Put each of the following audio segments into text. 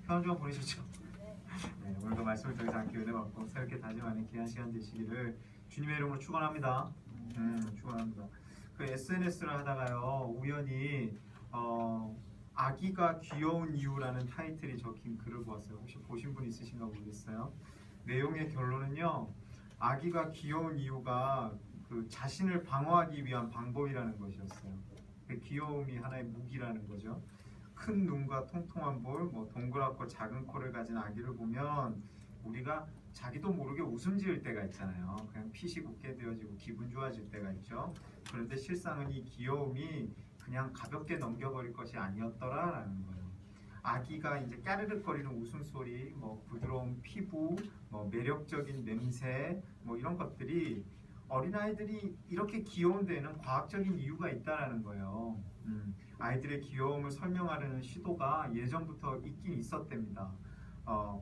평안 주간 보내셨죠? 네, 오늘도 말씀을 통해서 함께 은혜 받고 새롭게 다짐하는 귀한 시간 되시기를 주님의 이름으로 축원합니다. 축원합니다. 그 SNS를 하다가요 우연히 아기가 귀여운 이유라는 타이틀이 적힌 글을 보았어요. 혹시 보신 분 있으신가 모르겠어요. 내용의 결론은요, 아기가 귀여운 이유가 그 자신을 방어하기 위한 방법이라는 것이었어요. 그 귀여움이 하나의 무기라는 거죠. 큰 눈과 통통한 볼, 뭐 동그랗고 작은 코를 가진 아기를 보면 우리가 자기도 모르게 웃음 지을 때가 있잖아요. 그냥 핏이 굳게 되어지고 기분 좋아질 때가 있죠. 그런데 실상은 이 귀여움이 그냥 가볍게 넘겨버릴 것이 아니었더라라는 거예요. 아기가 이제 까르륵거리는 웃음소리, 뭐 부드러운 피부, 뭐 매력적인 냄새, 뭐 이런 것들이 어린아이들이 이렇게 귀여운 데에는 과학적인 이유가 있다라는 거예요. 아이들의 귀여움을 설명하려는 시도가 예전부터 있긴 있었답니다.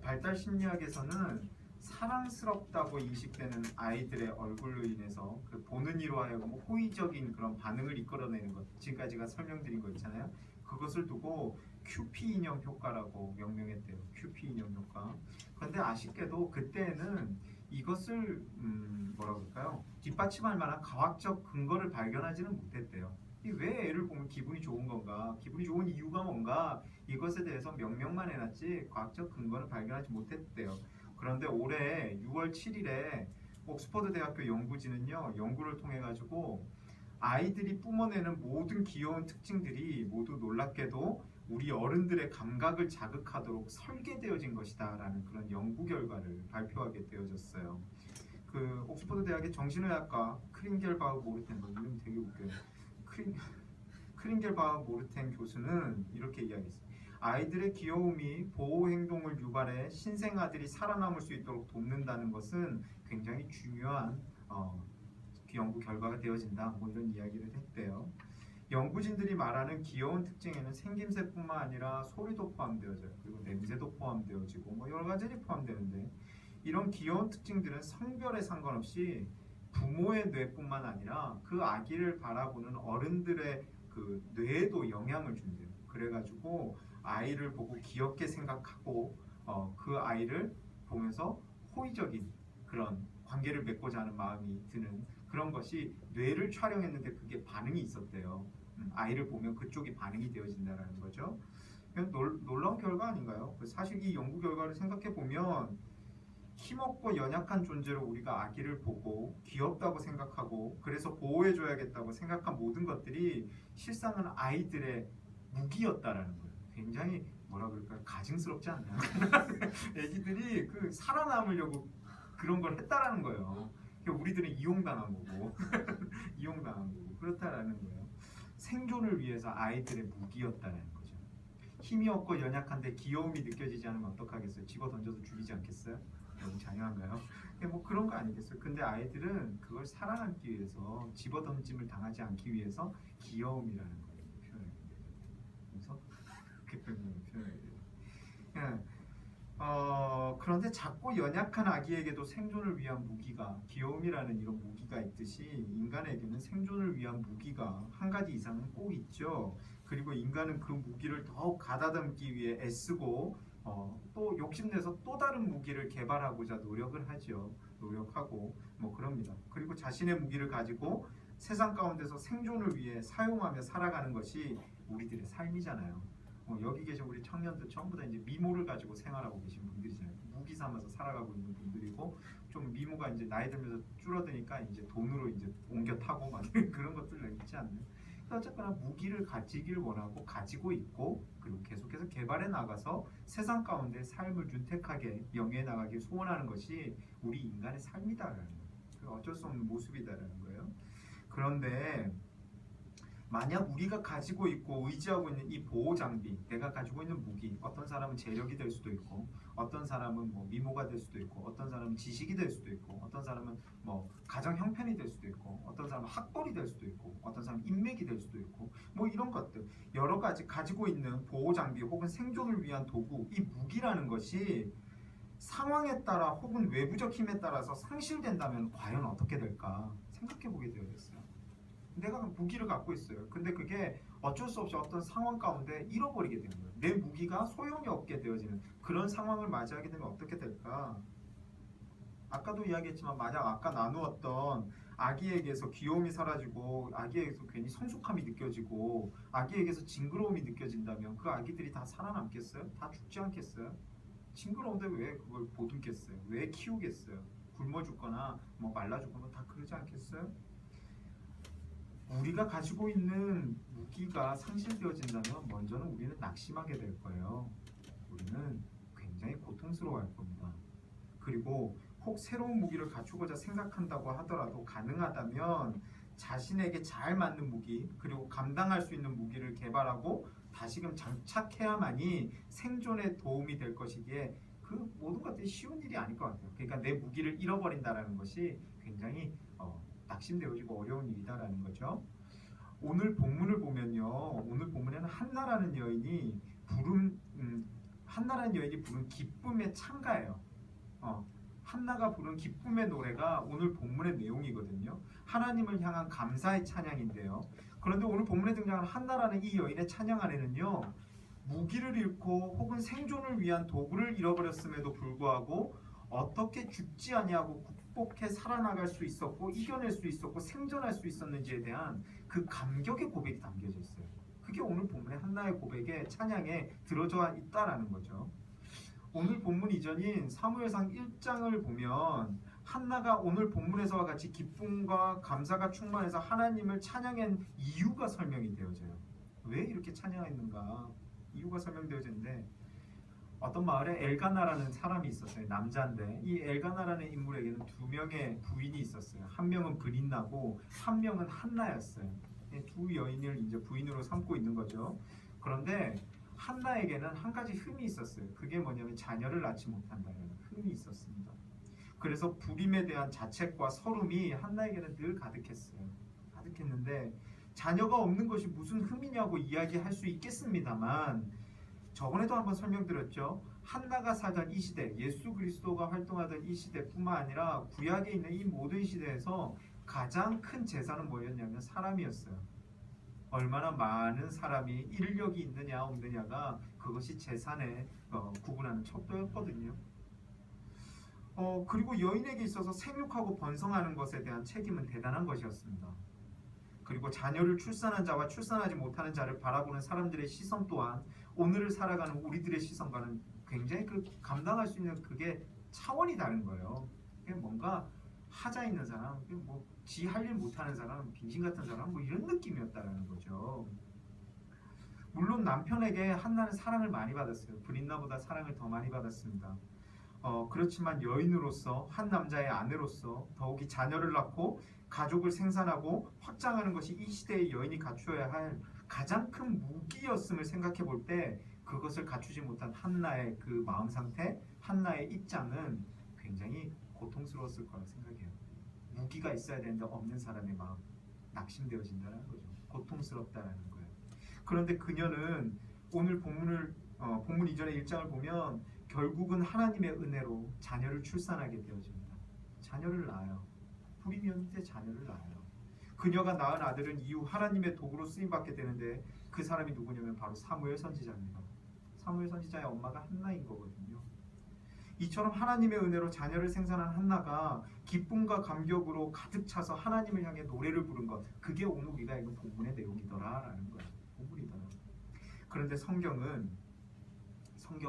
발달 심리학에서는 사랑스럽다고 인식되는 아이들의 얼굴로 인해서 그 보는 이로 하여금 호의적인 그런 반응을 이끌어내는 것, 지금까지가 설명드린 거 있잖아요. 그것을 두고 큐피 인형 효과라고 명명했대요. 큐피 인형 효과. 그런데 아쉽게도 그때는 이것을 뭐라고 할까요? 뒷받침할 만한 과학적 근거를 발견하지는 못했대요. 왜 애를 보면 기분이 좋은 건가? 기분이 좋은 이유가 뭔가? 이것에 대해서 명명만 해놨지 과학적 근거를 발견하지 못했대요. 그런데 올해 6월 7일에 옥스퍼드 대학교 연구진은요, 연구를 통해 가지고 아이들이 뿜어내는 모든 귀여운 특징들이 모두 놀랍게도 우리 어른들의 감각을 자극하도록 설계되어진 것이다라는 그런 연구 결과를 발표하게 되어졌어요. 그 옥스퍼드 대학의 정신의학과 크린겔바흐 모르텐, 이름 되게 웃겨요. 크린겔바흐 모르텐 교수는 이렇게 이야기했어요. 아이들의 귀여움이 보호 행동을 유발해 신생아들이 살아남을 수 있도록 돕는다는 것은 굉장히 중요한 연구 결과가 되어진다. 뭐 이런 이야기를 했대요. 연구진들이 말하는 귀여운 특징에는 생김새뿐만 아니라 소리도 포함되어져요. 그리고 냄새도 포함되어지고 뭐 여러 가지들이 포함되는데 이런 귀여운 특징들은 성별에 상관없이 부모의 뇌뿐만 아니라 그 아기를 바라보는 어른들의 그 뇌에도 영향을 준대요. 그래가지고 아이를 보고 귀엽게 생각하고 그 아이를 보면서 호의적인 그런 관계를 맺고자 하는 마음이 드는 그런 것이 뇌를 촬영했는데 그게 반응이 있었대요. 아이를 보면 그쪽이 반응이 되어진다는 거죠. 놀라운 결과 아닌가요? 사실 이 연구 결과를 생각해 보면 힘없고 연약한 존재로 우리가 아기를 보고 귀엽다고 생각하고 그래서 보호해줘야겠다고 생각한 모든 것들이 실상은 아이들의 무기였다라는 거예요. 굉장히 뭐라 그럴까요? 가증스럽지 않나요? 애기들이 그 살아남으려고 그런 걸 했다라는 거예요. 우리들은 이용당한 거고 이용당한 거고 그렇다라는 거예요. 생존을 위해서 아이들의 무기였다는 거죠. 힘이 없고 연약한데 귀여움이 느껴지지 않으면 어떡하겠어요? 집어 던져서 죽이지 않겠어요? 너무 잔인한가요? 뭐 그런 거 아니겠어요? 근데 아이들은 그걸 살아남기 위해서 집어 던짐을 당하지 않기 위해서 귀여움이라는 걸 표현해요. 그래서 그렇게 표현해요. 그런데 작고 연약한 아기에게도 생존을 위한 무기가 귀여움이라는 이런 무기가 있듯이 인간에게는 생존을 위한 무기가 한 가지 이상은 꼭 있죠. 그리고 인간은 그 무기를 더욱 가다듬기 위해 애쓰고 또 욕심내서 또 다른 무기를 개발하고자 노력을 하죠. 노력하고 뭐 그럽니다. 그리고 자신의 무기를 가지고 세상 가운데서 생존을 위해 사용하며 살아가는 것이 우리들의 삶이잖아요. 여기 계신 우리 청년들 전부 다 이제 미모를 가지고 생활하고 계신 분들이잖아요. 무기 삼아서 살아가고 있는 분들이고 좀 미모가 이제 나이 들면서 줄어드니까 이제 돈으로 이제 옮겨 타고 막 그런 것들 있지 않나요? 어쨌거나 무기를 가지길 원하고 가지고 있고 그리고 계속해서 개발해 나가서 세상 가운데 삶을 윤택하게 영위해 나가길 소원하는 것이 우리 인간의 삶이다라는 거예요. 어쩔 수 없는 모습이다라는 거예요. 그런데 만약 우리가 가지고 있고 의지하고 있는 이 보호 장비, 내가 가지고 있는 무기, 어떤 사람은 재력이 될 수도 있고, 어떤 사람은 뭐 미모가 될 수도 있고, 어떤 사람은 지식이 될 수도 있고, 어떤 사람은 뭐 가정 형편이 될 수도 있고, 어떤 사람은 학벌이 될 수도 있고, 어떤 사람은 인맥이 될 수도 있고, 뭐 이런 것들 여러 가지 가지고 있는 보호 장비 혹은 생존을 위한 도구, 이 무기라는 것이 상황에 따라 혹은 외부적 힘에 따라서 상실된다면 과연 어떻게 될까 생각해 보게 되어졌어요. 내가 무기를 갖고 있어요. 근데 그게 어쩔 수 없이 어떤 상황 가운데 잃어버리게 되는 거예요. 내 무기가 소용이 없게 되어지는 그런 상황을 맞이하게 되면 어떻게 될까? 아까도 이야기했지만 만약 아까 나누었던 아기에게서 귀여움이 사라지고 아기에게서 괜히 성숙함이 느껴지고 아기에게서 징그러움이 느껴진다면 그 아기들이 다 살아남겠어요? 다 죽지 않겠어요? 징그러운데 왜 그걸 보듬겠어요? 왜 키우겠어요? 굶어 죽거나 뭐 말라 죽거나 다 그러지 않겠어요? 우리가 가지고 있는 무기가 상실되어진다면 먼저는 우리는 낙심하게 될 거예요. 우리는 굉장히 고통스러워할 겁니다. 그리고 혹 새로운 무기를 갖추고자 생각한다고 하더라도 가능하다면 자신에게 잘 맞는 무기 그리고 감당할 수 있는 무기를 개발하고 다시금 장착해야만이 생존에 도움이 될 것이기에 그 모든 것들이 쉬운 일이 아닐 것 같아요. 그러니까 내 무기를 잃어버린다는 것이 굉장히 낙심되어지고 어려운 일이다라는 거죠. 오늘 본문을 보면요. 오늘 본문에는 한나라는 여인이 부른 기쁨의 찬가예요. 한나가 부른 기쁨의 노래가 오늘 본문의 내용이거든요. 하나님을 향한 감사의 찬양인데요. 그런데 오늘 본문에 등장하는 한나라는 이 여인의 찬양 안에는요. 무기를 잃고 혹은 생존을 위한 도구를 잃어버렸음에도 불구하고 어떻게 죽지 아니하고 극복해 살아나갈 수 있었고 이겨낼 수 있었고 생존할 수 있었는지에 대한 그 감격의 고백이 담겨져 있어요. 그게 오늘 본문의 한나의 고백에 찬양에 들어져 있다라는 거죠. 오늘 본문 이전인 사무엘상 1장을 보면 한나가 오늘 본문에서와 같이 기쁨과 감사가 충만해서 하나님을 찬양한 이유가 설명이 되어져요. 왜 이렇게 찬양했는가? 이유가 설명되어지는데 어떤 마을에 엘가나라는 사람이 있었어요. 남자인데 이 엘가나라는 인물에게는 두 명의 부인이 있었어요. 한 명은 브린나고 한 명은 한나였어요. 두 여인을 이제 부인으로 삼고 있는 거죠. 그런데 한나에게는 한 가지 흠이 있었어요. 그게 뭐냐면 자녀를 낳지 못한다는 흠이 있었습니다. 그래서 불임에 대한 자책과 서름이 한나에게는 늘 가득했어요. 가득했는데 자녀가 없는 것이 무슨 흠이냐고 이야기할 수 있겠습니다만 저번에도 한번 설명드렸죠. 한나가 살던 이 시대, 예수 그리스도가 활동하던 이 시대뿐만 아니라 구약에 있는 이 모든 시대에서 가장 큰 재산은 뭐였냐면 사람이었어요. 얼마나 많은 사람이 인력이 있느냐 없느냐가 그것이 재산에 구분하는 척도였거든요. 그리고 여인에게 있어서 생육하고 번성하는 것에 대한 책임은 대단한 것이었습니다. 그리고 자녀를 출산한 자와 출산하지 못하는 자를 바라보는 사람들의 시선 또한 오늘을 살아가는 우리들의 시선과는 굉장히 감당할 수 있는 그게 차원이 다른 거예요. 뭔가 하자 있는 사람, 지 할 일 못하는 사람, 빙신 같은 사람, 이런 느낌이었다라는 거죠. 물론 남편에게 한나는 사랑을 많이 받았어요. 브린나보다 사랑을 더 많이 받았습니다. 그렇지만 여인으로서 한 남자의 아내로서 더욱이 자녀를 낳고 가족을 생산하고 확장하는 것이 이 시대의 여인이 갖추어야 할 가장 큰 무기였음을 생각해 볼 때 그것을 갖추지 못한 한나의 그 마음 상태, 한나의 입장은 굉장히 고통스러웠을 거라 생각해요. 무기가 있어야 되는데 없는 사람의 마음, 낙심되어진다는 거죠. 고통스럽다라는 거예요. 그런데 그녀는 오늘 본문 이전의 1장을 보면 결국은 하나님의 은혜로 자녀를 출산하게 되어집니다. 자녀를 낳아요. 불임이었는데 자녀를 낳아요. 그녀가 낳은 아들은 이후 하나님의 도구로 쓰임받게 되는데 그 사람이 누구냐면 바로 사무엘 선지자입니다. 사무엘 선지자의 엄마가 한나인 거거든요. 이처럼 하나님의 은혜로 자녀를 생산한 한나가 기쁨과 감격으로 가득 차서 하나님을 향해 노래를 부른 것, 그게 오늘 우리가 읽은 본문의 내용이더라라는 거예요. 본문이더라. 그런데 성경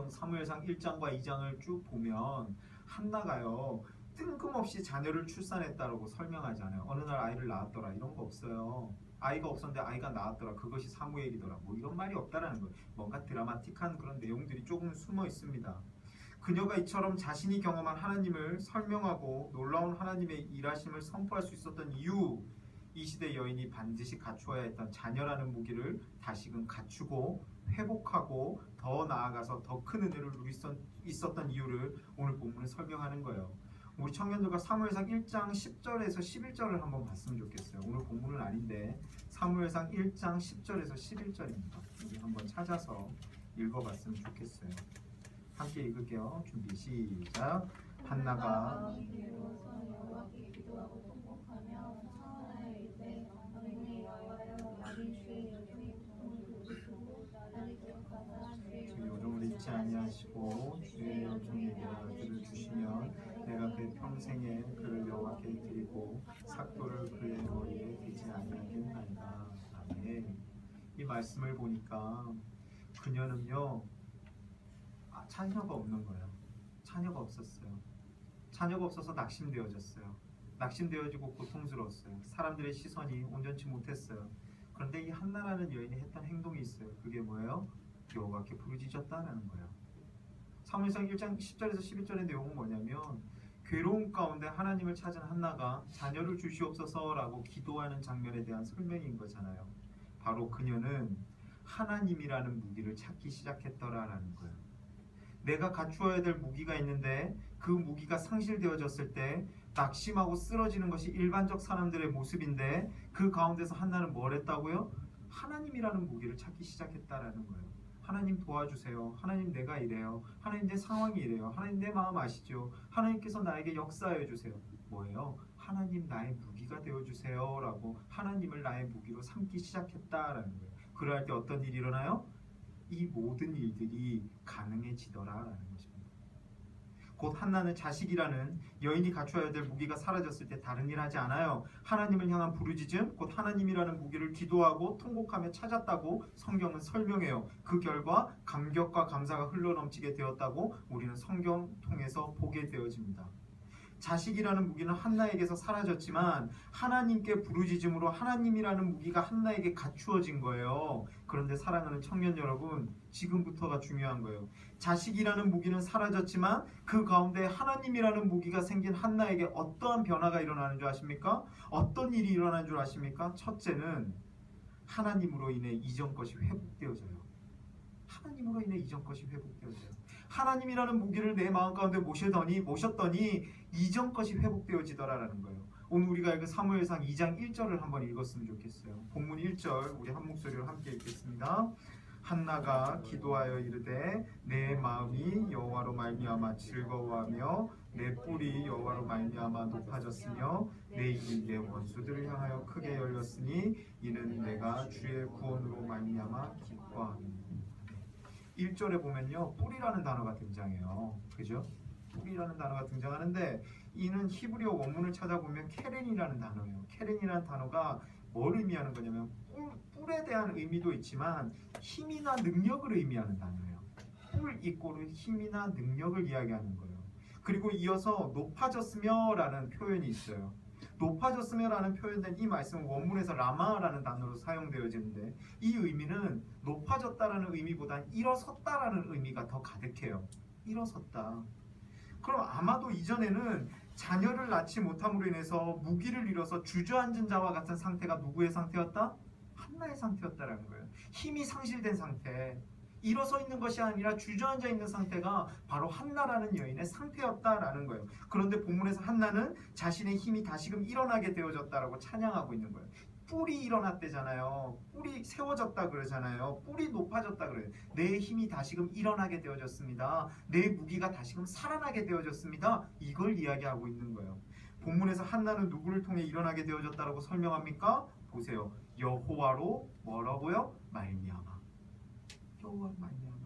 사무엘상 1장과 2장을 쭉 보면 한나가요 뜬금없이 자녀를 출산했다라고 설명하지 않아요. 어느 날 아이를 낳았더라 이런 거 없어요. 아이가 없었는데 아이가 낳았더라 그것이 사무엘이더라 이런 말이 없다라는 거예요. 뭔가 드라마틱한 그런 내용들이 조금 숨어 있습니다. 그녀가 이처럼 자신이 경험한 하나님을 설명하고 놀라운 하나님의 일하심을 선포할 수 있었던 이유, 이 시대 여인이 반드시 갖추어야 했던 자녀라는 무기를 다시금 갖추고 회복하고 더 나아가서 더 큰 은혜를 누릴 수 있었던 이유를 오늘 본문은 설명하는 거예요. 우리 청년들과 사무엘상 1장 10절에서 11절을 한번 봤으면 좋겠어요. 오늘 본문은 아닌데 사무엘상 1장 10절에서 11절입니다. 우리 한번 찾아서 읽어봤으면 좋겠어요. 함께 읽을게요. 준비 시작. 한나가 잊지 아니하시고 주의 영종에게 아들을 주시면 내가 그의 평생에 그를 여호와께 드리고 삭도를 그의 머리에 대지 아니하겠나이다. 아멘. 이 말씀을 보니까 그녀는요 자녀가 없는 거예요. 자녀가 없었어요. 자녀가 없어서 낙심되어졌어요. 낙심되어지고 고통스러웠어요. 사람들의 시선이 온전치 못했어요. 그런데 이 한나라는 여인이 했던 행동이 있어요. 그게 뭐예요? 여호와께 부르짖었다라는 거예요. 사무엘상 1장 10절에서 11절의 내용은 뭐냐면 괴로움 가운데 하나님을 찾은 한나가 자녀를 주시옵소서라고 기도하는 장면에 대한 설명인 거잖아요. 바로 그녀는 하나님이라는 무기를 찾기 시작했더라라는 거예요. 내가 갖추어야 될 무기가 있는데 그 무기가 상실되어졌을 때 낙심하고 쓰러지는 것이 일반적 사람들의 모습인데 그 가운데서 한나는 뭘 했다고요? 하나님이라는 무기를 찾기 시작했다라는 거예요. 하나님 도와주세요. 하나님 내가 이래요. 하나님 내 상황이 이래요. 하나님 내 마음 아시죠? 하나님께서 나에게 역사해 주세요. 뭐예요? 하나님 나의 무기가 되어주세요 라고 하나님을 나의 무기로 삼기 시작했다라는 거예요. 그럴 때 어떤 일이 일어나요? 이 모든 일들이 가능해지더라라는 것입니다. 곧 한나는 자식이라는 여인이 갖추어야 될 무기가 사라졌을 때 다른 일 하지 않아요. 하나님을 향한 부르짖음, 곧 하나님이라는 무기를 기도하고 통곡하며 찾았다고 성경은 설명해요. 그 결과 감격과 감사가 흘러넘치게 되었다고 우리는 성경 통해서 보게 되어집니다. 자식이라는 무기는 한나에게서 사라졌지만 하나님께 부르짖음으로 하나님이라는 무기가 한나에게 갖추어진 거예요. 그런데 사랑하는 청년 여러분, 지금부터가 중요한 거예요. 자식이라는 무기는 사라졌지만 그 가운데 하나님이라는 무기가 생긴 한나에게 어떠한 변화가 일어나는 줄 아십니까? 어떤 일이 일어나는 줄 아십니까? 첫째는 하나님으로 인해 이전 것이 회복되어져요. 하나님으로 인해 이전 것이 회복되어져요. 하나님이라는 무기를 내 마음 가운데 모셨더니 이전 것이 회복되어지더라라는 거예요. 오늘 우리가 읽은 사무엘상 2장 1절을 한번 읽었으면 좋겠어요. 본문 1절 우리 한 목소리로 함께 읽겠습니다. 한나가 기도하여 이르되 내 마음이 여호와로 말미암아 즐거워하며 내 뿔이 여호와로 말미암아 높아졌으며 내 입이 내 원수들을 향하여 크게 열렸으니 이는 내가 주의 구원으로 말미암아 기뻐하니. 1절에 보면요 뿔이라는 단어가 등장해요. 그죠? 뿔이라는 단어가 등장하는데 이는 히브리어 원문을 찾아보면 케렌이라는 단어예요. 케렌이라는 단어가 뭘 의미하는 거냐면 뿔에 대한 의미도 있지만 힘이나 능력을 의미하는 단어예요. 뿔 이꼬르 힘이나 능력을 이야기하는 거예요. 그리고 이어서 높아졌으며 라는 표현이 있어요. 높아졌으며 라는 표현된 이 말씀은 원문에서 라마라는 단어로 사용되어지는데 이 의미는 높아졌다라는 의미보단 일어섰다라는 의미가 더 가득해요. 일어섰다. 그럼 아마도 이전에는 자녀를 낳지 못함으로 인해서 무기를 잃어서 주저앉은 자와 같은 상태가 누구의 상태였다? 한나의 상태였다라는 거예요. 힘이 상실된 상태. 일어서 있는 것이 아니라 주저앉아 있는 상태가 바로 한나라는 여인의 상태였다라는 거예요. 그런데 본문에서 한나는 자신의 힘이 다시금 일어나게 되어졌다라고 찬양하고 있는 거예요. 뿔이 일어났대잖아요. 뿔이 세워졌다 그러잖아요. 뿔이 높아졌다 그래요. 내 힘이 다시금 일어나게 되어졌습니다. 내 무기가 다시금 살아나게 되어졌습니다. 이걸 이야기하고 있는 거예요. 본문에서 한나는 누구를 통해 일어나게 되어졌다라고 설명합니까? 보세요. 여호와로 뭐라고요? 말미암아. 여호와로 말미암아.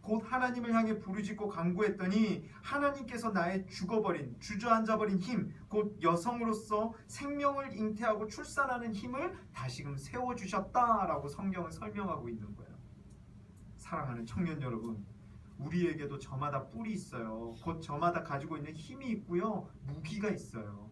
곧 하나님을 향해 부르짖고 간구했더니 하나님께서 나의 죽어버린 주저앉아버린 힘, 곧 여성으로서 생명을 잉태하고 출산하는 힘을 다시금 세워주셨다라고 성경은 설명하고 있는 거예요. 사랑하는 청년 여러분, 우리에게도 저마다 뿔이 있어요. 곧 저마다 가지고 있는 힘이 있고요, 무기가 있어요.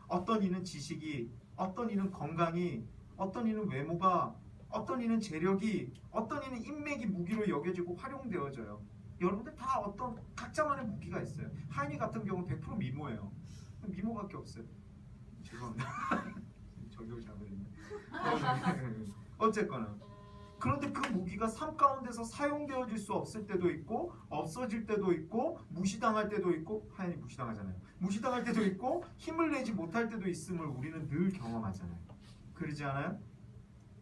어떤 이는 지식이, 어떤 이는 건강이, 어떤 이는 외모가, 어떤 이는 재력이, 어떤 이는 인맥이 무기로 여겨지고 활용되어져요. 여러분들 다 어떤 각자만의 무기가 있어요. 하인이 같은 경우는 100% 미모예요. 미모밖에 없어요. 죄송합니다. 저격을 잘못했네. 어쨌거나 그런데 그 무기가 삶 가운데서 사용되어질 수 없을 때도 있고 없어질 때도 있고 무시당할 때도 있고, 하인이 무시당하잖아요. 무시당할 때도 있고 힘을 내지 못할 때도 있음을 우리는 늘 경험하잖아요. 그러지 않아요?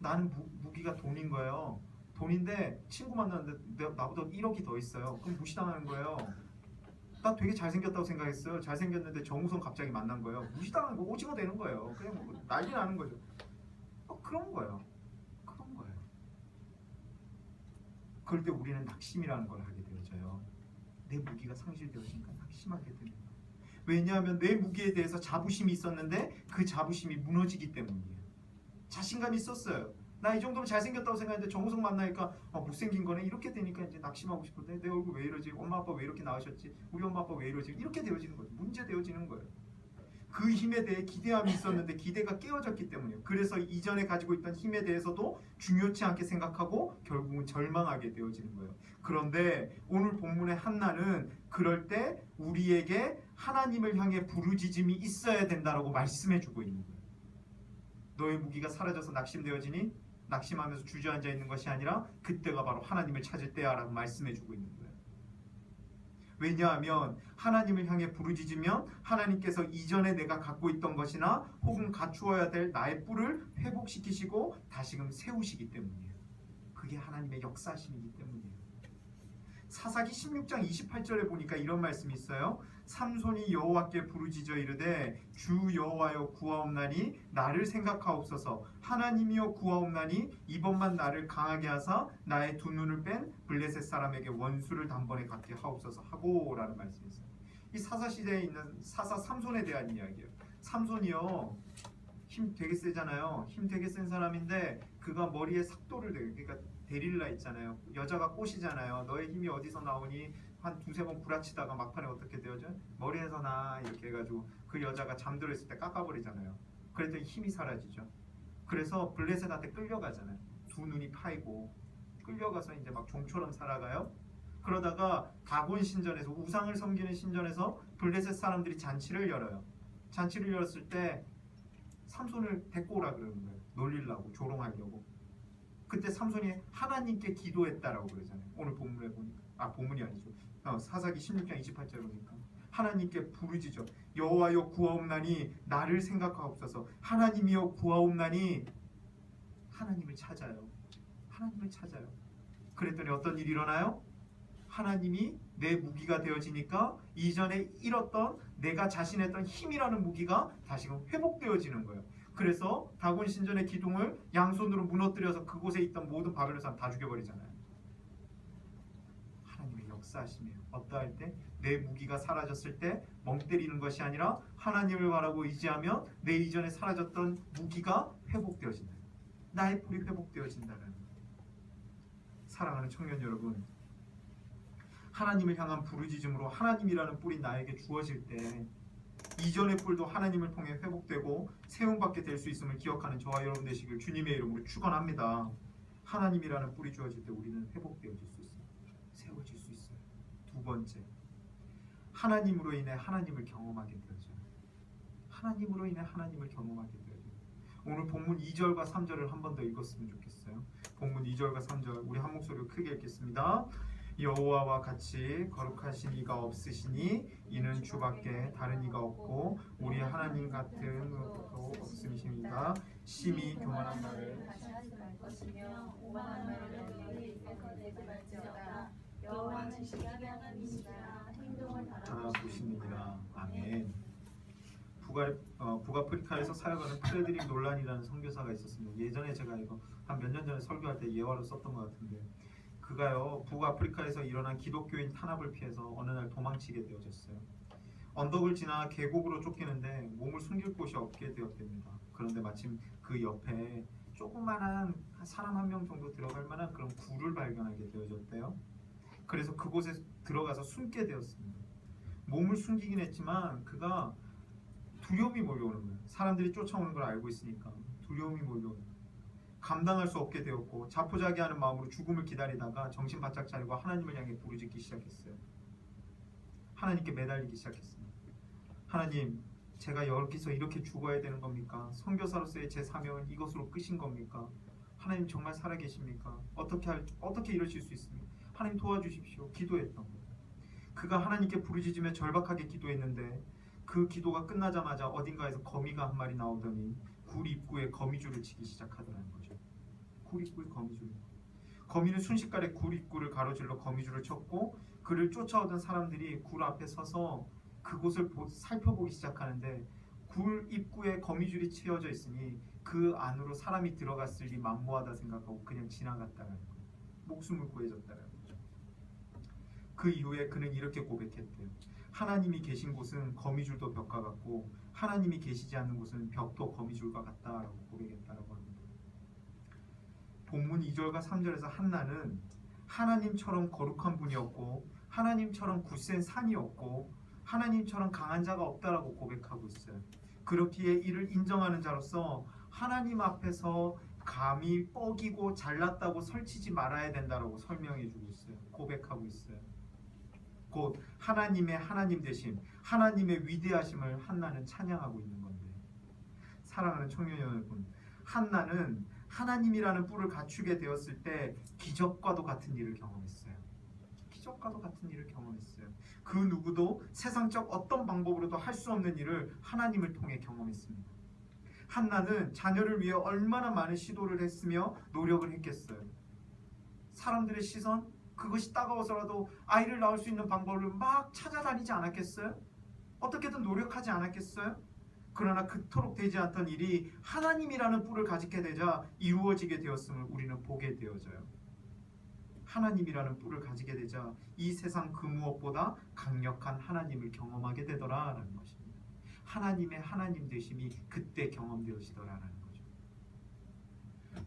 나는 무기가 돈인 거예요. 돈인데 친구 만났는데 나보다 1억이 더 있어요. 그럼 무시당하는 거예요. 나 되게 잘생겼다고 생각했어요. 잘생겼는데 정우성 갑자기 만난 거예요. 무시당하는 거, 오징어 되는 거예요. 그냥 뭐 난리 나는 거죠. 그런 거예요. 그런 거예요. 그럴 때 우리는 낙심이라는 걸 하게 되어져요. 내 무기가 상실되어지니까 낙심하게 되는 거예요. 왜냐하면 내 무기에 대해서 자부심이 있었는데 그 자부심이 무너지기 때문이에요. 자신감이 있었어요. 나 이 정도면 잘생겼다고 생각했는데 정우성 만나니까 못생긴 거네. 이렇게 되니까 이제 낙심하고 싶은데 내 얼굴 왜 이러지? 엄마 아빠 왜 이렇게 낳으셨지? 우리 엄마 아빠 왜 이러지? 이렇게 되어지는 거예요. 문제되어지는 거예요. 그 힘에 대해 기대함이 있었는데 기대가 깨어졌기 때문이에요. 그래서 이전에 가지고 있던 힘에 대해서도 중요치 않게 생각하고 결국은 절망하게 되어지는 거예요. 그런데 오늘 본문의 한나는 그럴 때 우리에게 하나님을 향해 부르짖음이 있어야 된다라고 말씀해주고 있는 거예요. 너의 무기가 사라져서 낙심되어지니 낙심하면서 주저앉아 있는 것이 아니라 그때가 바로 하나님을 찾을 때야 라고 말씀해주고 있는 거예요. 왜냐하면 하나님을 향해 부르짖으면 하나님께서 이전에 내가 갖고 있던 것이나 혹은 갖추어야 될 나의 뿔을 회복시키시고 다시금 세우시기 때문이에요. 그게 하나님의 역사심이기 때문이에요. 사사기 16장 28절에 보니까 이런 말씀이 있어요. 삼손이 여호와께 부르짖어 이르되 주 여호와여 구하옵나니 나를 생각하옵소서. 하나님이여 구하옵나니 이번만 나를 강하게 하사 나의 두 눈을 뺀 블레셋 사람에게 원수를 단번에 갖게 하옵소서 하고라는 말씀이 있어요. 이 사사 시대에 있는 사사 삼손에 대한 이야기예요. 삼손이요 힘 되게 세잖아요. 힘 되게 센 사람인데 그가 머리에 삭도를 대요. 그러니까 데릴라 있잖아요. 여자가 꼬시잖아요. 너의 힘이 어디서 나오니? 한 두세 번 구라치다가 막판에 어떻게 되어져? 머리에서 나 이렇게 해가지고 그 여자가 잠들어 있을 때 깎아버리잖아요. 그랬더니 힘이 사라지죠. 그래서 블레셋한테 끌려가잖아요. 두 눈이 파이고 끌려가서 이제 막 종처럼 살아가요. 그러다가 다곤 신전에서 우상을 섬기는 신전에서 블레셋 사람들이 잔치를 열어요. 잔치를 열었을 때 삼손을 데리고 오라 그러는 거예요. 놀리려고 조롱하려고. 그때 삼손이 하나님께 기도했다라고 그러잖아요. 오늘 본문에 보니까 본문이 아니죠. 사사기 16장 28절 보니까 하나님께 부르짖어 여호와여 구하옵나니 나를 생각하옵소서. 하나님이여 구하옵나니 하나님을 찾아요. 하나님을 찾아요. 그랬더니 어떤 일이 일어나요? 하나님이 내 무기가 되어지니까 이전에 잃었던 내가 자신했던 힘이라는 무기가 다시금 회복되어지는 거예요. 그래서 다곤 신전의 기둥을 양손으로 무너뜨려서 그곳에 있던 모든 바벨론 사람 다 죽여버리잖아요. 하나님의 역사하심이에요. 어떠할 때? 내 무기가 사라졌을 때 멍 때리는 것이 아니라 하나님을 바라고 의지하면 내 이전에 사라졌던 무기가 회복되어진다. 나의 뿔이 회복되어진다는 거예요. 사랑하는 청년 여러분, 하나님을 향한 부르짖음으로 하나님이라는 뿔이 나에게 주어질 때 이전의 뿔도 하나님을 통해 회복되고 세움받게 될 수 있음을 기억하는 저와 여러분 되시길 주님의 이름으로 축원합니다. 하나님이라는 뿔이 주어질 때 우리는 회복되어질 수 있어요. 세워질 수 있어요. 두 번째, 하나님으로 인해 하나님을 경험하게 되어져요. 하나님으로 인해 하나님을 경험하게 되어져요. 오늘 본문 2절과 3절을 한 번 더 읽었으면 좋겠어요. 본문 2절과 3절 우리 한 목소리로 크게 읽겠습니다. 여호와와 같이 거룩하신 이가 없으시니 이는 주밖에 다른 이가 없고 우리 하나님 같은 것도 없으십니다. 심히 교만한 말을 하지 말 것이며 오만한 말을 입에서 내지 말지어다. 여호와는 지각이 하나님이시라 행동을 바라보시느니라. 아멘. 북아프리카에서 사역하는 프레드릭 놀란이라는 선교사가 있었습니다. 예전에 제가 이거 한 몇 년 전에 설교할 때 예화로 썼던 것 같은데 그가요 북아프리카에서 일어난 기독교인 탄압을 피해서 어느 날 도망치게 되어졌어요. 언덕을 지나 계곡으로 쫓기는데 몸을 숨길 곳이 없게 되었답니다. 그런데 마침 그 옆에 조그만한 사람 한 명 정도 들어갈 만한 그런 굴을 발견하게 되어졌대요. 그래서 그곳에 들어가서 숨게 되었습니다. 몸을 숨기긴 했지만 그가 두려움이 몰려오는 거예요. 사람들이 쫓아오는 걸 알고 있으니까 두려움이 몰려오는 거예요. 감당할 수 없게 되었고 자포자기하는 마음으로 죽음을 기다리다가 정신 바짝 차리고 하나님을 향해 부르짖기 시작했어요. 하나님께 매달리기 시작했습니다. 하나님, 제가 여기서 이렇게 죽어야 되는 겁니까? 선교사로서의 제 사명은 이것으로 끝인 겁니까? 하나님 정말 살아계십니까? 어떻게 이러실 수 있습니까? 하나님 도와주십시오. 기도했던 거예요. 그가 하나님께 부르짖으며 절박하게 기도했는데 그 기도가 끝나자마자 어딘가에서 거미가 한 마리 나오더니 굴 입구에 거미줄을 치기 시작하더라는 거죠. 굴 입구에 거미줄. 거미는 순식간에 굴 입구를 가로질러 거미줄을 쳤고 그를 쫓아오던 사람들이 굴 앞에 서서 그곳을 살펴보기 시작하는데 굴 입구에 거미줄이 채워져 있으니 그 안으로 사람이 들어갔으리 만무하다 생각하고 그냥 지나갔다는 거예요. 목숨을 구해줬다는 거죠. 그 이후에 그는 이렇게 고백했대요. 하나님이 계신 곳은 거미줄도 벽과 같고 하나님이 계시지 않는 곳은 벽도 거미줄과 같다라고 고백했다라고 합니다. 본문 2절과 3절에서 한나는 하나님처럼 거룩한 분이었고 하나님처럼 굳센 산이 없고 하나님처럼 강한 자가 없다라고 고백하고 있어요. 그렇기에 이를 인정하는 자로서 하나님 앞에서 감히 뻐기고 잘났다고 설치지 말아야 된다라고 설명해주고 있어요. 고백하고 있어요. 곧 하나님의 하나님 되심, 하나님의 위대하심을 한나는 찬양하고 있는 건데, 사랑하는 청년 여러분, 한나는 하나님이라는 뿔을 갖추게 되었을 때 기적과도 같은 일을 경험했어요. 기적과도 같은 일을 경험했어요. 그 누구도 세상적 어떤 방법으로도 할 수 없는 일을 하나님을 통해 경험했습니다. 한나는 자녀를 위해 얼마나 많은 시도를 했으며 노력을 했겠어요. 사람들의 시선, 그것이 따가워서라도 아이를 낳을 수 있는 방법을 막 찾아다니지 않았겠어요? 어떻게든 노력하지 않았겠어요? 그러나 그토록 되지 않던 일이 하나님이라는 뿔을 가지게 되자 이루어지게 되었음을 우리는 보게 되어져요. 하나님이라는 뿔을 가지게 되자 이 세상 그 무엇보다 강력한 하나님을 경험하게 되더라라는 것입니다. 하나님의 하나님 되심이 그때 경험되어지더라라는 거죠.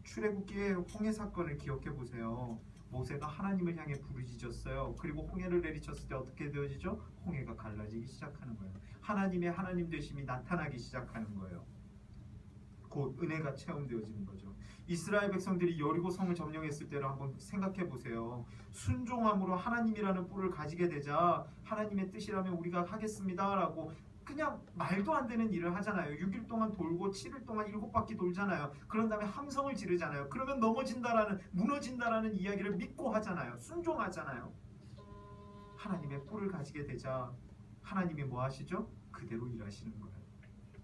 출애굽기의 홍해 사건을 기억해 보세요. 모세가 하나님을 향해 부르짖었어요. 그리고 홍해를 내리쳤을 때 어떻게 되어지죠? 홍해가 갈라지기 시작하는 거예요. 하나님의 하나님 되심이 나타나기 시작하는 거예요. 곧 은혜가 체험되어지는 거죠. 이스라엘 백성들이 여리고 성을 점령했을 때를 한번 생각해 보세요. 순종함으로 하나님이라는 뿔을 가지게 되자 하나님의 뜻이라면 우리가 하겠습니다라고 그냥 말도 안 되는 일을 하잖아요. 6일 동안 돌고 7일 동안 7바퀴 돌잖아요. 그런 다음에 함성을 지르잖아요. 그러면 무너진다라는 이야기를 믿고 하잖아요. 순종하잖아요. 하나님의 뿔을 가지게 되자 하나님이 뭐 하시죠? 그대로 일하시는 거예요.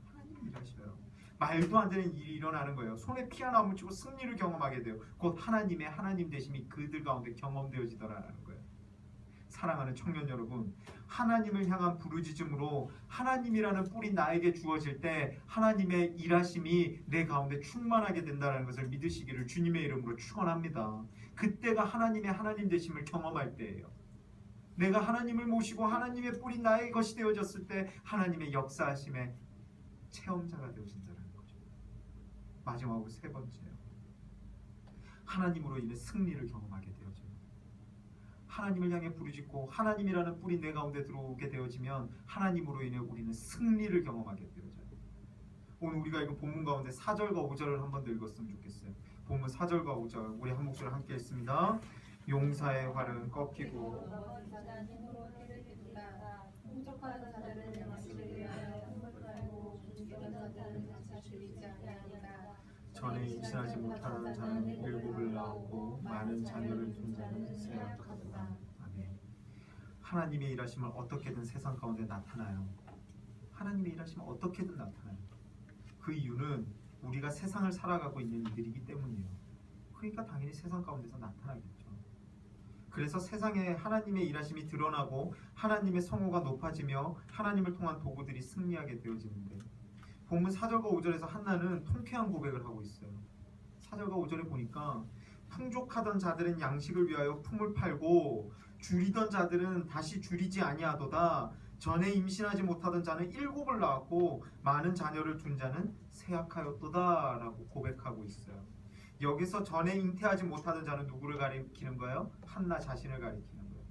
하나님이 일하셔요. 말도 안 되는 일이 일어나는 거예요. 손에 피 하나 묻히고 승리를 경험하게 돼요. 곧 하나님의 하나님 되심이 그들 가운데 경험되어지더라는 거예요. 사랑하는 청년 여러분, 하나님을 향한 부르짖음으로 하나님이라는 뿔이 나에게 주어질 때 하나님의 일하심이 내 가운데 충만하게 된다는 것을 믿으시기를 주님의 이름으로 축원합니다. 그때가 하나님의 하나님 되심을 경험할 때예요. 내가 하나님을 모시고 하나님의 뿔이 나의 것이 되어졌을 때 하나님의 역사하심의 체험자가 되어진다는 거죠. 마지막으로 세 번째요. 하나님으로 인해 승리를 경험하게 되어져요. 하나님을 향해 부르짖고 하나님이라는 뿔이 내 가운데 들어오게 되어지면 하나님으로 인해 우리는 승리를 경험하게 되어져요. 오늘 우리가 읽은 본문 가운데 4절과 5절을 한 번 더 읽었으면 좋겠어요. 본문 4절과 5절 우리 한 목소리 함께 읽습니다. 용사의 활은 꺾이고 공적하던 자들은 양식을 위하여 흠을 팔고 준비한 자들은 자차 줄이지 아니하니라. 전에 임신하지 못하던 자는 일곱을 낳았고 많은 자녀를 둔 자는 세약하도다. 아멘. 하나님의 일하심은 어떻게든 세상 가운데 나타나요. 하나님의 일하심은 어떻게든 나타나요. 그 이유는 우리가 세상을 살아가고 있는 이들이기 때문이에요. 그러니까 당연히 세상 가운데서 나타나겠죠. 그래서 세상에 하나님의 일하심이 드러나고 하나님의 성호가 높아지며 하나님을 통한 도구들이 승리하게 되어지는데, 본문 4절과 5절에서 한나는 통쾌한 고백을 하고 있어요. 4절과 5절에 보니까 풍족하던 자들은 양식을 위하여 품을 팔고 줄이던 자들은 다시 줄이지 아니하도다. 전에 임신하지 못하던 자는 7을 낳았고 많은 자녀를 둔 자는 세약하였도다 라고 고백하고 있어요. 여기서 전에 잉태하지 못하던 자는 누구를 가리키는 거예요? 한나 자신을 가리키는 거예요.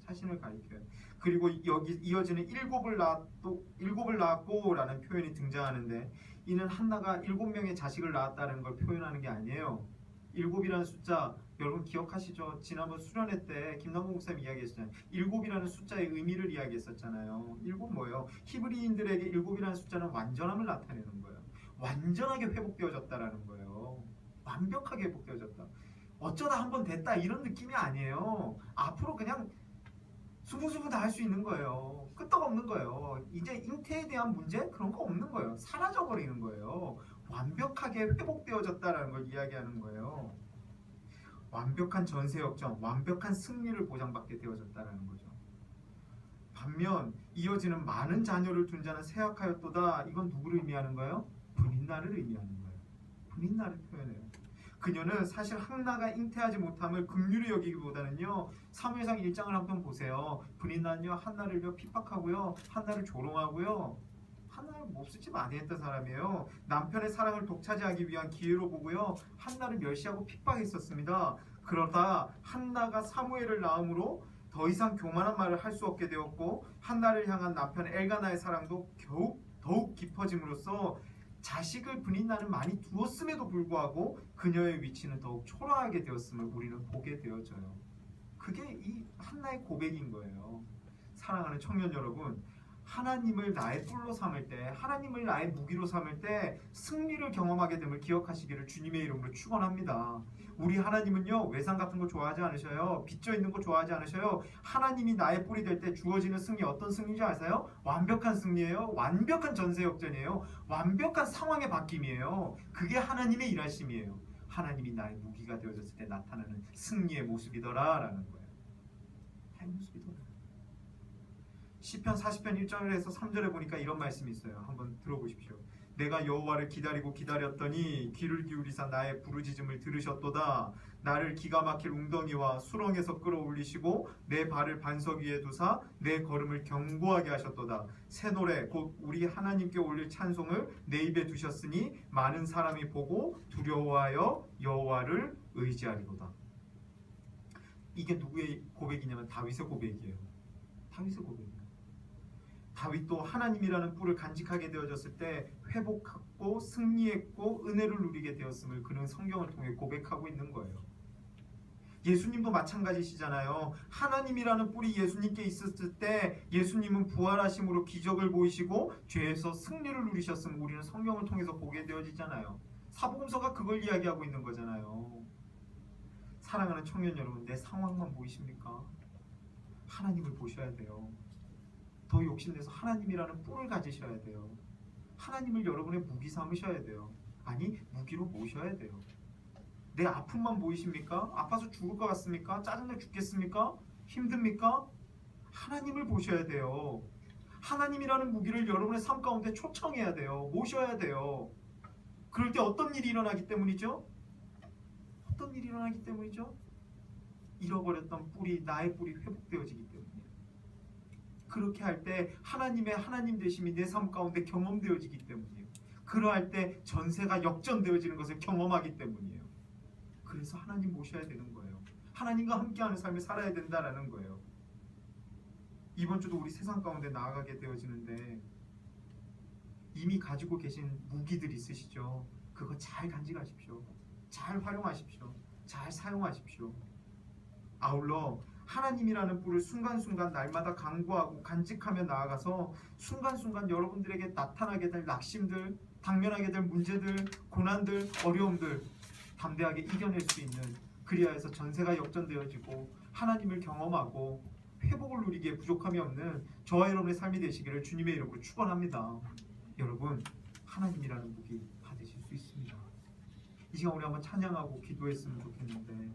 자신을 가리켜요. 그리고 여기 이어지는 7을 낳았고 라는 표현이 등장하는데, 이는 한나가 7명의 자식을 낳았다는 걸 표현하는 게 아니에요. 7이라는 숫자 여러분 기억하시죠? 지난번 수련회 때 김남국 목사님 이야기했잖아요. 7이라는 숫자의 의미를 이야기했었잖아요. 7 뭐예요? 히브리인들에게 7이라는 숫자는 완전함을 나타내는 거예요. 완전하게 회복되어졌다라는 거예요. 완벽하게 회복되어졌다. 어쩌다 한번 됐다 이런 느낌이 아니에요. 앞으로 그냥 수부수부 다 할 수 있는 거예요. 끄떡없는 거예요. 이제 잉태에 대한 문제 그런 거 없는 거예요. 사라져 버리는 거예요. 완벽하게 회복되어졌다라는 걸 이야기하는 거예요. 완벽한 전세 역전, 완벽한 승리를 보장받게 되어졌다라는 거죠. 반면 이어지는 많은 자녀를 둔 자는 세약하였도다. 이건 누구를 의미하는 거예요? 분인나를 의미하는 거예요. 분인나를 표현해요. 그녀는 사실 한나가 잉태하지 못함을 긍휼히 여기기보다는요, 사무엘상 1장을 한번 보세요. 브니나는요 한나를요 핍박하고요, 한나를 조롱하고요, 한나를 몹쓸지 많이 했던 사람이에요. 남편의 사랑을 독차지하기 위한 기회로 보고요, 한나를 멸시하고 핍박했었습니다. 그러다 한나가 사무엘을 낳음으로 더 이상 교만한 말을 할 수 없게 되었고, 한나를 향한 남편 엘가나의 사랑도 더욱 깊어짐으로써 자식을 브니나는 많이 두었음에도 불구하고 그녀의 위치는 더욱 초라하게 되었음을 우리는 보게 되어져요. 그게 이 한나의 고백인 거예요. 사랑하는 청년 여러분, 하나님을 나의 뿔로 삼을 때, 하나님을 나의 무기로 삼을 때 승리를 경험하게 됨을 기억하시기를 주님의 이름으로 축원합니다. 우리 하나님은요 외상 같은 거 좋아하지 않으셔요. 빚져 있는 거 좋아하지 않으셔요. 하나님이 나의 뿔이 될 때 주어지는 승리, 어떤 승리인지 아세요? 완벽한 승리예요. 완벽한 전세 역전이에요. 완벽한 상황의 바뀜이에요. 그게 하나님의 일하심이에요. 하나님이 나의 무기가 되어졌을 때 나타나는 승리의 모습이더라라는 거예요. 하나의 모습이더라. 시편 40편 1절에서 3절에 보니까 이런 말씀이 있어요. 한번 들어보십시오. 내가 여호와를 기다리고 기다렸더니 귀를 기울이사 나의 부르짖음을 들으셨도다. 나를 기가 막힐 웅덩이와 수렁에서 끌어올리시고 내 발을 반석 위에 두사 내 걸음을 견고하게 하셨도다. 새 노래 곧 우리 하나님께 올릴 찬송을 내 입에 두셨으니 많은 사람이 보고 두려워하여 여호와를 의지하리로다. 이게 누구의 고백이냐면 다윗의 고백이에요. 다윗의 고백이에요. 다윗도 하나님이라는 뿔을 간직하게 되어졌을 때 회복했고 승리했고 은혜를 누리게 되었음을 그는 성경을 통해 고백하고 있는 거예요. 예수님도 마찬가지시잖아요. 하나님이라는 뿔이 예수님께 있었을 때 예수님은 부활하심으로 기적을 보이시고 죄에서 승리를 누리셨음을 우리는 성경을 통해서 보게 되어지잖아요. 사복음서가 그걸 이야기하고 있는 거잖아요. 사랑하는 청년 여러분, 내 상황만 보이십니까? 하나님을 보셔야 돼요. 더 욕심내서 하나님이라는 뿔을 가지셔야 돼요. 하나님을 여러분의 무기 삼으셔야 돼요. 아니, 무기로 모셔야 돼요. 내 아픔만 보이십니까? 아파서 죽을 것 같습니까? 짜증내 죽겠습니까? 힘듭니까? 하나님을 보셔야 돼요. 하나님이라는 무기를 여러분의 삶 가운데 초청해야 돼요. 모셔야 돼요. 그럴 때 어떤 일이 일어나기 때문이죠? 어떤 일이 일어나기 때문이죠? 잃어버렸던 뿔이, 나의 뿔이 회복되어지기 때문이에요. 그렇게 할 때 하나님의 하나님 되심이 내 삶 가운데 경험되어지기 때문이에요. 그러할 때 전세가 역전되어지는 것을 경험하기 때문이에요. 그래서 하나님 모셔야 되는 거예요. 하나님과 함께하는 삶을 살아야 된다라는 거예요. 이번 주도 우리 세상 가운데 나아가게 되어지는데 이미 가지고 계신 무기들 있으시죠? 그거 잘 간직하십시오. 잘 활용하십시오. 잘 사용하십시오. 아울러 하나님이라는 뿔을 순간순간 날마다 강구하고 간직하며 나아가서 순간순간 여러분들에게 나타나게 될 낙심들, 당면하게 될 문제들, 고난들, 어려움들 담대하게 이겨낼 수 있는, 그리하여서 전세가 역전되어지고 하나님을 경험하고 회복을 누리기에 부족함이 없는 저와 여러분의 삶이 되시기를 주님의 이름으로 축원합니다. 여러분, 하나님이라는 무기 받으실 수 있습니다. 이 시간 우리 한번 찬양하고 기도했으면 좋겠는데